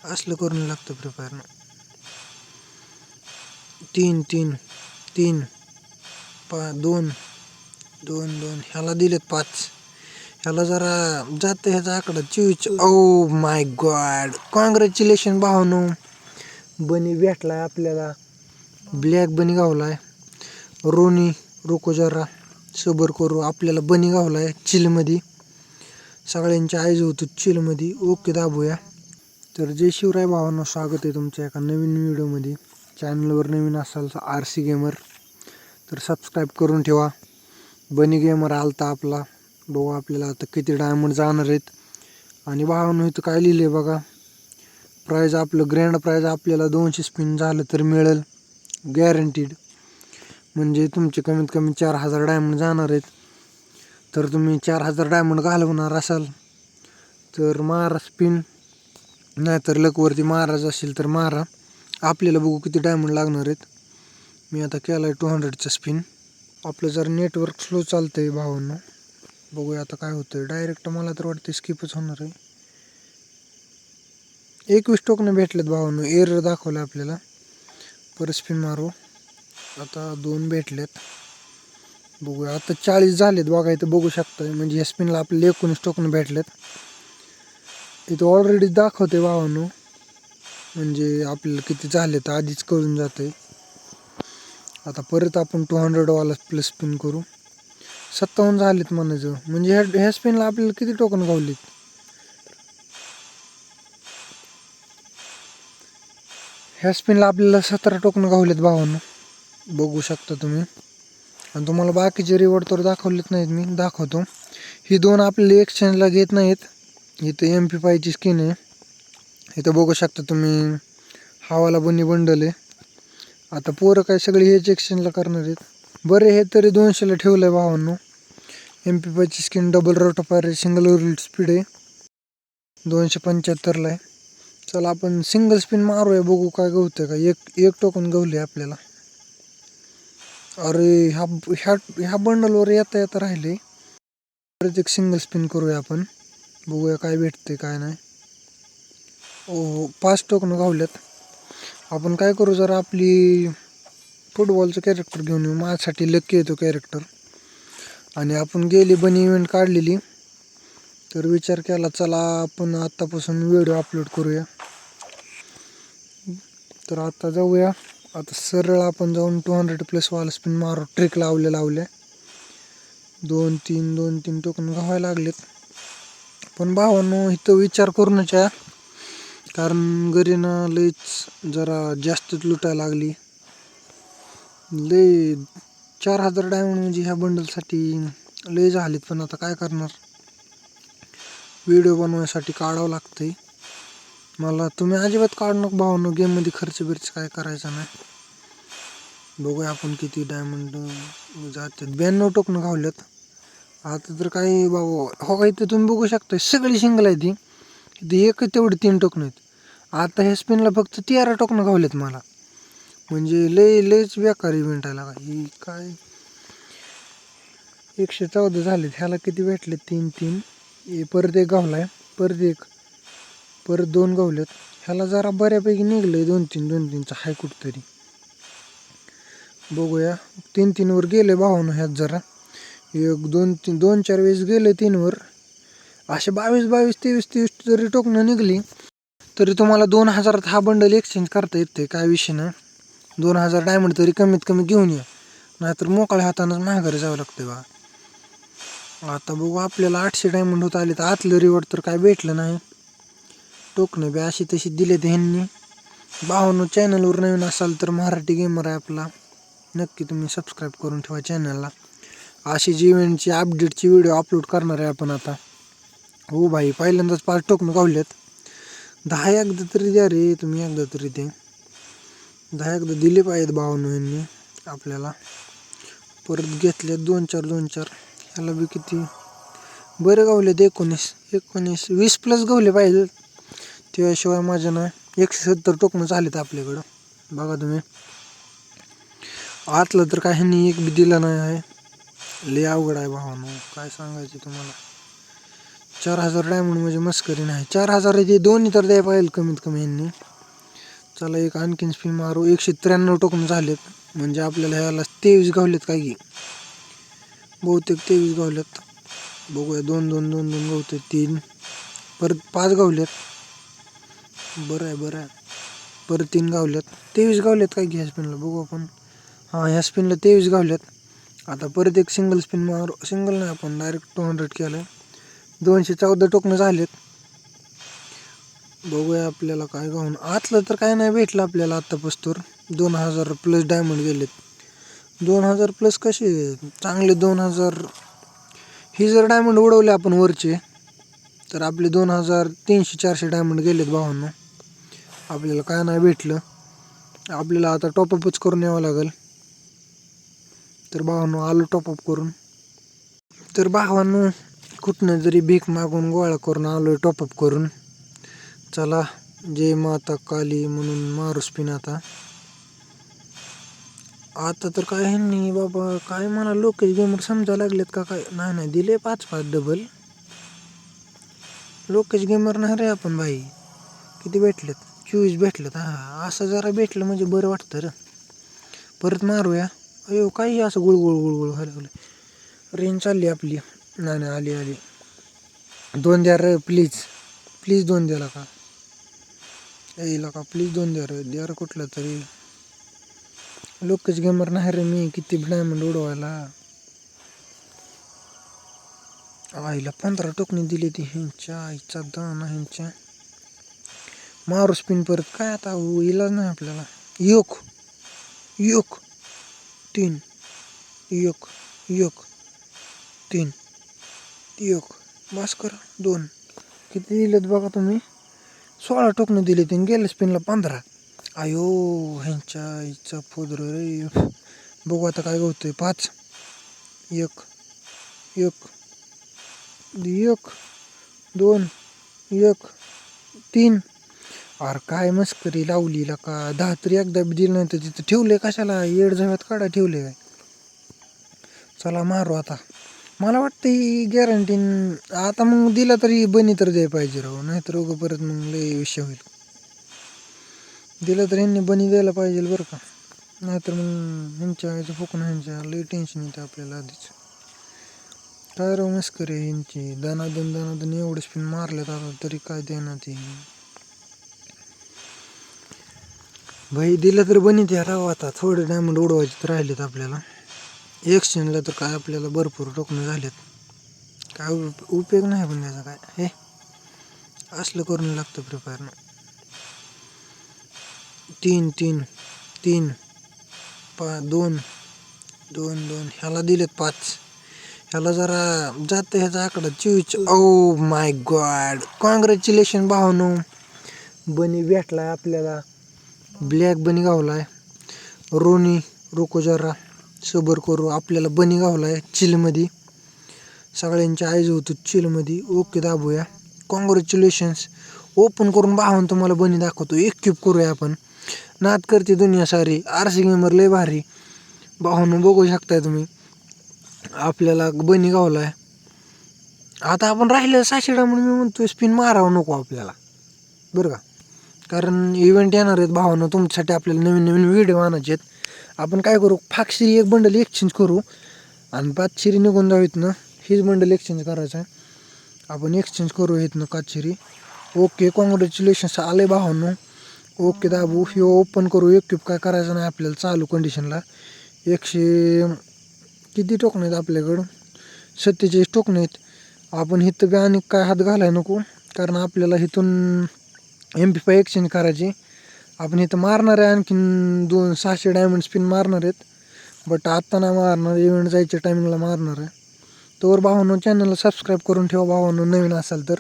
असलं करून लागतं फ्री फायरनं. 3 3 3 2 2 2 ह्याला दिलेत 5. ह्याला जरा जातं ह्याचा आकडा 24. ओ माय गॉड, कॉंग्रॅच्युलेशन भावानो, बनी भेटलाय आपल्याला. ब्लॅक बनी गावलाय. रोनी रुको जरा सबर करू, आपल्याला बनी गावलाय चिलमध्ये. सगळ्यांच्या आईज होतो चिलमध्ये. ओके दाबूया. तर जय शिवराय भावांनो, स्वागत आहे तुमच्या एका नवीन व्हिडिओमध्ये. चॅनलवर नवीन असाल तर RC गेमर तर सबस्क्राईब करून ठेवा. बनी गेमर आलता आपला. बघू आपल्याला आता किती डायमंड जाणार आहेत. आणि भावांनो इथं काय लिहिलं आहे बघा, प्राईज आपलं ग्रँड प्राईज आपल्याला 200 स्पिन झालं तर मिळेल गॅरंटीड. म्हणजे तुमचे कमीत कमी 4000 डायमंड जाणार आहेत. तर तुम्ही 4000 डायमंड घालवणार असाल तर मारा स्पिन, नाहीतर लकवरती मारायचं असेल तर मारा. आपल्याला बघू किती डायमंड लागणार आहेत. मी आता केला आहे 200चा स्पिन. आपलं जर नेटवर्क स्लो चालतं आहे भावांनो, बघूया आता काय होतं. डायरेक्ट मला तर वाटतं स्किपच होणार आहे. 21 टोकनं भेटलेत भावांनो, एरर दाखवलं आपल्याला. परत स्पिन मारू. आता 2 भेटलेत. बघूया आता 40 झालेत बघा, इथं बघू शकता. म्हणजे या स्पिनला आपल्याला 19 टोकनं भेटलेत. इथं ऑलरेडी दाखवते भावांनो, म्हणजे आपल्याला किती झाले तर आधीच कळून जाते. आता परत आपण 200वाला प्लस स्पिन करू. 57 झालेत म्हणायचं. म्हणजे ह्या स्पिनला आपल्याला किती टोकन गावलीत. ह्या स्पिनला आपल्याला 17 टोकन गावलेत भावांनो, बघू शकता तुम्ही. आणि तुम्हाला बाकीचे रिवॉर्ड तर दाखवलेत नाहीत, मी दाखवतो. ही 2 आपल्याला एक्सचेंजला घेत नाहीत. इथं MP5ची स्किन आहे. इथं बघू शकता तुम्ही, हावाला बनी बंडल आहे. आता पोरं काय सगळे हेच एक्सचेंजला करणार आहेत. बरे हे तरी 200ला ठेवलं आहे भावांनो. MP5ची स्किन डबल रोट ऑफ आहे, सिंगल ओरिल स्पीड आहे. 275ला आहे. चला आपण सिंगल स्पिन मारूया, बघू काय गवतं का. एक टोकन गवले आपल्याला. अरे ह्या बंडलवर येता येता राहिले. परत एक सिंगल स्पिन करूया आपण, बघूया काय भेटते काय नाही. ओ 5 टोकन गावल्यात. आपण काय करू, जरा आपली फुटबॉलचं कॅरेक्टर घेऊन येऊ. माझ्यासाठी लक्की येतो कॅरेक्टर. आणि आपण गेली बनी इव्हेंट काढलेली, तर विचार केला चला आपण आत्तापासून व्हिडिओ अपलोड करूया. तर आता जाऊया. आता सरळ आपण जाऊन 200+ वाला स्पिन मारू. ट्रिक लावल्या 2-3 टोकन गावायला लागलेत. पण भावांनो इथं विचार करूनच आहे, कारण गरीना लईच जरा जास्तच लुटायला लागली. लई 4000 डायमंड म्हणजे ह्या बंडलसाठी लई झालेत. पण आता काय करणार, व्हिडिओ बनवायसाठी काढावं लागतंय मला. तुम्ही अजिबात काढू नका भावांनो, गेममध्ये खर्च बिर्च काय करायचा नाही. बघूया आपण किती डायमंड जातात. 92 टोकनं गावल्यात. आता तर काही बाबा हो का, इथं तुम्ही बघू शकता सगळी सिंगल आहे ती. इथं एक तेवढी 3 टोकनं आहेत. आता ह्या स्पिनला फक्त 13 टोकनं गावलेत मला. म्हणजे लईच बेकार इव्हेंट आला. ही काय 114 झालेत. ह्याला किती भेटले 3 परत एक गावलाय. परत 2 गावलेत. ह्याला जरा बऱ्यापैकी निघलंय 2-3चा हाय कुठतरी. बघूया 3 वर गेले भावानं. ह्यात जरा 2-4 वेळेस गेले 3 वर. असे 22-23 जरी टोकनं निघली तरी तुम्हाला 2000 हा बंडल एक्सचेंज करता येते. काय विषय नाही. 2000 डायमंड तरी कमीत कमी घेऊन या, नाहीतर मोकळ्या हातानंच माघारी जावं लागतं बा. आता बघू आपल्याला 800 डायमंड होत आले. तर आतलं रिवॉर्ड तर काय भेटलं नाही. टोकनं बी अशी तशी दिलेत ह्यांनी. भावांनो चॅनलवर नवीन असाल तर मराठी गेमर आहे आपला, नक्की तुम्ही सबस्क्राईब करून ठेवा चॅनलला. अशी इव्हेंटची अपडेटची व्हिडिओ अपलोड करणार आहे आपण आता. हो भाई, पहिल्यांदाच 5 टोकनं गावल्यात. 10 एकदा तरी द्या रे तुम्ही, एकदा तरी ते 10 एकदा दिले पाहिजेत भावांनो यांनी आपल्याला. परत घेतले 2-4 ह्याला बी किती बरे गावलेत. 19 20+ गावले पाहिजे, त्याशिवाय माझ्या नाही. 170 टोकनं झालेत आपल्याकडं. बघा तुम्ही, आतलं तर काय ह्यांनी एक बी दिला नाही आहे. लय अवघड आहे भावांनो, काय सांगायचं तुम्हाला. 4000 डायमंड म्हणजे मस्करी नाही. 4000 ते दोन्ही तर द्यायला पाहिजे कमीत कमी यांनी. चला एक आणखीन स्पिन मारू. 193 टोकन झालेत. म्हणजे आपल्याला ह्याला 23 गावलेत काय की, बहुतेक 23 गावलेत. बघूया 2 2 2 2 गावते 3 परत 5 गावलेत. बरं आहे. परत 3 गावलेत. 23 गावलेत काय की ह्या स्पिनला. बघू आपण. हां ह्या स्पिनला 23 गावलेत. आता परत एक सिंगल स्पिन मारू. सिंगल नाही, आपण डायरेक्ट 200 केलं आहे. 214 टोकनं झालेत. बघूया आपल्याला काय गावून. आतलं तर काय नाही भेटलं आपल्याला आत्तापासून. 2000 प्लस डायमंड गेलेत. 2000 प्लस कसे चांगले 2000. ही जर डायमंड उडवले आपण वरचे तर आपले 2300-400 डायमंड गेलेत भावांनो. आपल्याला काय नाही भेटलं. आपल्याला आता टॉपअपच करून यावं लागेल. तर भावांनो आलो टॉपअप करून. तर भावांनो कुठनं जरी भीक मागून गोळा करून आलो टॉपअप करून. चला जय माता काली म्हणून मारू स्पिन आता. तर काय नाही बाबा, काय मला लोकेश गेमर समजायला लागलेत का काय. नाही दिले 5-5 डबल. लोकेश गेमर नाही रे आपण भाई. किती भेटलेत? 24 भेटलेत. हां असं जरा भेटलं म्हणजे बरं वाटतं रे. परत मारूया. अयो काही असं गुळगुळ व्हायला लागलं. रेंज चालली आपली. नाही आली. 2 द्या रे प्लीज 2 द्याला का. येईल का प्लीज 2 द्या रे. द्या रे कुठलं तरी. लोकेश गेमर नाही रे मी. किती डायमंड उडवायला. आईला 15 टोकणी दिली ती ह्यांच्या आईचा दाना ह्यांच्या. मारू स्पिन परत. काय आता इलाज नाही आपल्याला. एक 3 1 3 1 बस कर 2. किती दिलेत बघा तुम्ही. 16 टोकनं दिले तीन. गेलं स्पिनला 15. आयो ह्यांच्या आईचा फोदर रे. बघू आता काय होतंय. 5 1 1 2 1 3. अरे काय मस्करी लावली का. 10 तरी एकदा बी दिलं नाही तर तिथं ठेवले कशाला. येड झव्यात काढा ठेवले काय. चला मारू आता. मला वाटतं ही गॅरंटी आता मग दिला तरी बनी तर द्यायला पाहिजे राहू. नाहीतर उगं परत मग लय विषय होईल. दिलं तर ह्यांनी बनी द्यायला पाहिजे बरं का. नाहीतर मग ह्यांच्या याचं फुकून ह्यांच्या लई टेन्शन येतं आपल्याला आधीच. काय राव मस्करी ह्यांची. दानादन एवढे स्पिन मारलेत आता तरी काय देणार ती. भाई दिलं तर बनी द्या राव. आता थोडे डायमंड उडवायचे तर राहिलेत आपल्याला. एक्सचेंजला तर काय आपल्याला भरपूर टोकणे झालेत. काय उपयोग नाही पण त्याचा काय. हे असलं करून लागतं प्रिपेअरनं. 3 3 3 2 2 2. ह्याला दिलेत 5. ह्याला जरा जातं ह्याचा आकडा 24. Oh my God. कॉंग्रॅच्युलेशन भावानो. बनी भेटलाय आपल्याला. ब्लॅक बनी गावलाय. रोनी रोको जरा सबर करू. आपल्याला बनी गावलाय चिलमध्ये. सगळ्यांच्या आईज होतो चिलमध्ये. ओके दाबूया. कॉंग्रॅच्युलेशन्स. ओपन करून भावानं तुम्हाला बनी दाखवतो. एक क्यूब करूया आपण. नाद करते दुनिया सारी. RC गेमर लय भारी. भावानं बघू शकताय तुम्ही. आपल्याला बनी गावलाय. आता आपण राहिलेलं 600 म्हणून मी म्हणतोय स्पिन मारावं नको आपल्याला बरं का. कारण इव्हेंट येणार आहेत भावानं. तुमच्यासाठी आपल्याला नवीन व्हिडिओ आणायचे आहेत. आपण काय करू. फाक्षिरी एक बंडल एक्सचेंज करू आणि 5 शिरी निघून जाऊ इथनं. हीच बंडल एक्सचेंज करायचं आहे. आपण एक्सचेंज करू इथनं 5 शिरी. ओके कॉंग्रॅच्युलेशन्स आले भावांनो. ओके दाबू. हे ओपन करू. एक क्यूब काय करायचं नाही आपल्याला चालू कंडिशनला. 100 किती टोकन आहेत आपल्याकडं. 47 टोकन आहेत. आपण इथं बी आणि काय हात घालाय नको. कारण आपल्याला इथून MP5 एक्सचेंज करायची. आपण इथं मारणार आहे आणखीन 600 डायमंड स्पिन मारणार आहेत. बट आत्ता नाही मारणार. इव्हेंट जायच्या टायमिंगला मारणार आहे. तोवर भावांनो चॅनलला सबस्क्राईब करून ठेवा भावांनो नवीन असाल तर.